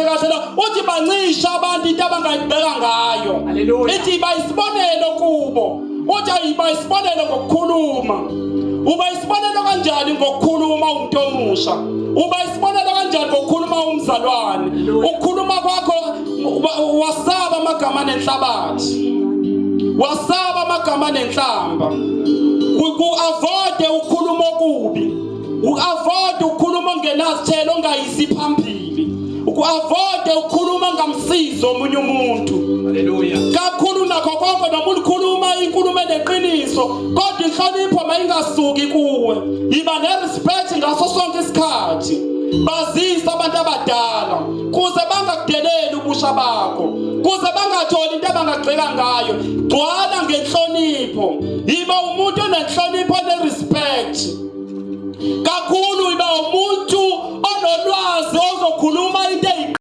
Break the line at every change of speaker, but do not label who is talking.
kahle kahle la uthi bancisha abantu into abangayibheka ngayo. Ithi bayisibonelo kubo. Uthi ayibasibonelo ngokukhuluma. Uba isibonelo kanjani ngokukhuluma umuntu omusha? Uba isibonelo kanjani ngokukhuluma umzalwane? Ukukhuluma kwakho wasaba amagama nenhlabathi. Wasaba amagama nenhlamba. Uku-avoid ukukhuluma okubi. Uku-avoid ukukhuluma ngenazithelo ongayisi phambili. Uku-avoid ukukhuluma ngamsizo omunye umuntu. Haleluya. Kakhulu nakho konke noma ukhuluma inkulumo eneqiniso, kodwa inhlonipho mayingasuki kuwe. Iba nerespect ngaso sonke isikhathi. Bazisa abantu abadala kuze bangakudeleli ubusha bakho, kuze bangatholi into abangagxeka ngayo. Gcwala ngenhlonipho. Iba umuntu onenhlonipho nerespect. Kakhulu iba umuntu onolwazi ozokhuluma into